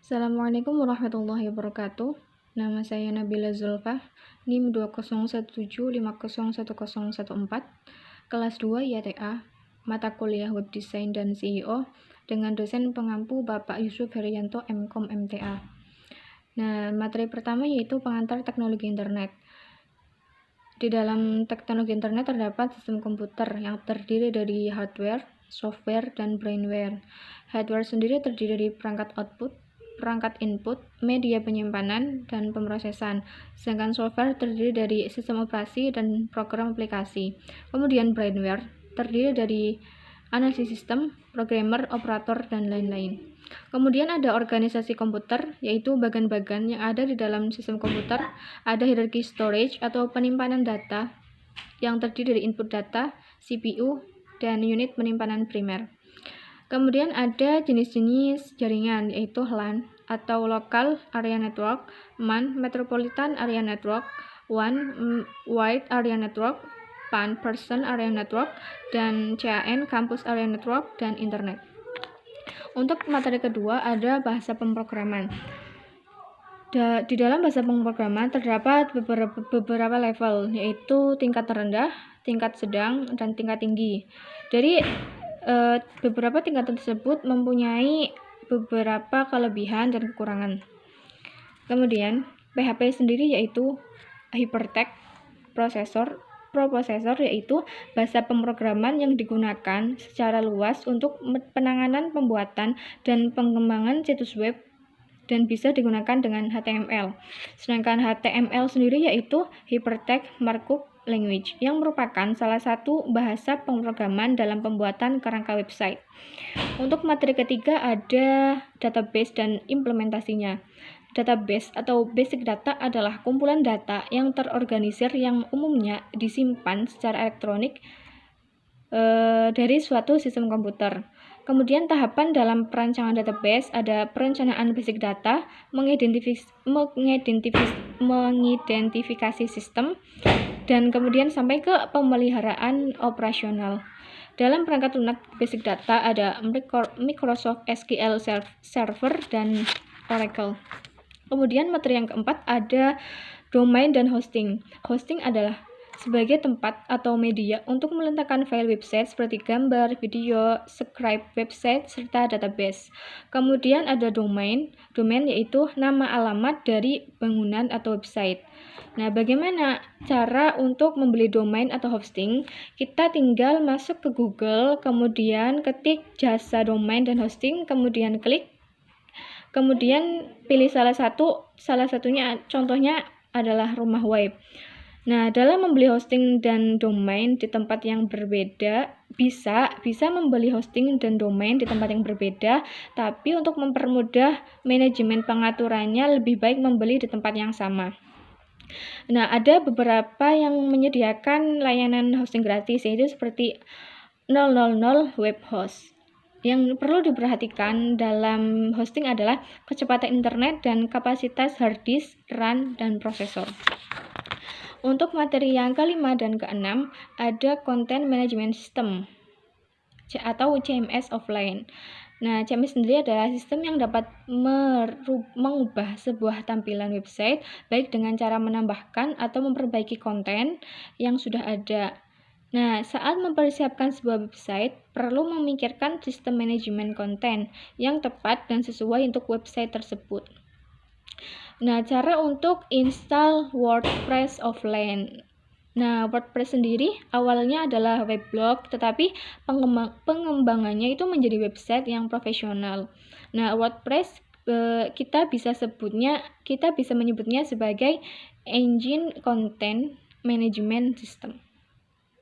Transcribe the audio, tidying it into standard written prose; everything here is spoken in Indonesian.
Assalamualaikum warahmatullahi wabarakatuh. Nama saya Nabila Zulfa, NIM 201750114, kelas 2 YTA, mata kuliah Web Design dan CEO, dengan dosen pengampu Bapak Yusuf Herianto, MKom MTA. Nah, materi pertama yaitu pengantar teknologi internet. Di dalam teknologi internet terdapat sistem komputer yang terdiri dari hardware, software, dan brainware. Hardware sendiri terdiri dari perangkat output, perangkat input, media penyimpanan, dan pemrosesan. Sedangkan software terdiri dari sistem operasi dan program aplikasi. Kemudian brainware terdiri dari analisis sistem, programmer, operator, dan lain-lain. Kemudian ada organisasi komputer, yaitu bagian-bagian yang ada di dalam sistem komputer. Ada hierarchy storage atau penyimpanan data yang terdiri dari input data, CPU, dan unit penyimpanan primer. Kemudian ada jenis-jenis jaringan, yaitu LAN atau Local Area Network, MAN Metropolitan Area Network, WAN Wide Area Network, PAN Person Area Network, dan CAN Campus Area Network, dan Internet. Untuk materi kedua ada bahasa pemrograman. Di dalam bahasa pemrograman terdapat beberapa level, yaitu tingkat terendah, tingkat sedang, dan tingkat tinggi. Dari beberapa tingkatan tersebut mempunyai beberapa kelebihan dan kekurangan. Kemudian PHP sendiri yaitu hypertext Preprocessor yaitu bahasa pemrograman yang digunakan secara luas untuk penanganan pembuatan dan pengembangan situs web dan bisa digunakan dengan HTML. Sedangkan HTML sendiri yaitu Hypertext Markup Language yang merupakan salah satu bahasa pemrograman dalam pembuatan kerangka website. Untuk materi ketiga ada database dan implementasinya. Database atau basic data adalah kumpulan data yang terorganisir yang umumnya disimpan secara elektronik dari suatu sistem komputer. Kemudian tahapan dalam perancangan database ada perencanaan basic data, mengidentifikasi sistem, dan kemudian sampai ke pemeliharaan operasional. Dalam perangkat lunak basic data ada Microsoft SQL Server dan Oracle. Kemudian materi yang keempat ada domain dan hosting. Hosting adalah sebagai tempat atau media untuk meletakkan file website seperti gambar, video, script website, serta database. Kemudian ada domain. Domain yaitu nama alamat dari bangunan atau website. Nah, bagaimana cara untuk membeli domain atau hosting? Kita tinggal masuk ke Google, kemudian ketik jasa domain dan hosting, kemudian klik. Kemudian pilih salah satunya, contohnya adalah rumah web. Nah, dalam membeli hosting dan domain di tempat yang berbeda, bisa membeli hosting dan domain di tempat yang berbeda, tapi untuk mempermudah manajemen pengaturannya lebih baik membeli di tempat yang sama. Nah, ada beberapa yang menyediakan layanan hosting gratis, yaitu seperti 000 web host. Yang perlu diperhatikan dalam hosting adalah kecepatan internet dan kapasitas hard disk, RAM, dan prosesor. Untuk materi yang kelima dan keenam ada Content Management System atau CMS offline. Nah, CMS sendiri adalah sistem yang dapat mengubah sebuah tampilan website baik dengan cara menambahkan atau memperbaiki konten yang sudah ada. Nah, saat mempersiapkan sebuah website, perlu memikirkan sistem manajemen konten yang tepat dan sesuai untuk website tersebut. Nah, cara untuk install WordPress offline. Nah, WordPress sendiri awalnya adalah web blog, tetapi pengembangannya itu menjadi website yang profesional. Nah, WordPress kita bisa menyebutnya sebagai Engine Content Management System.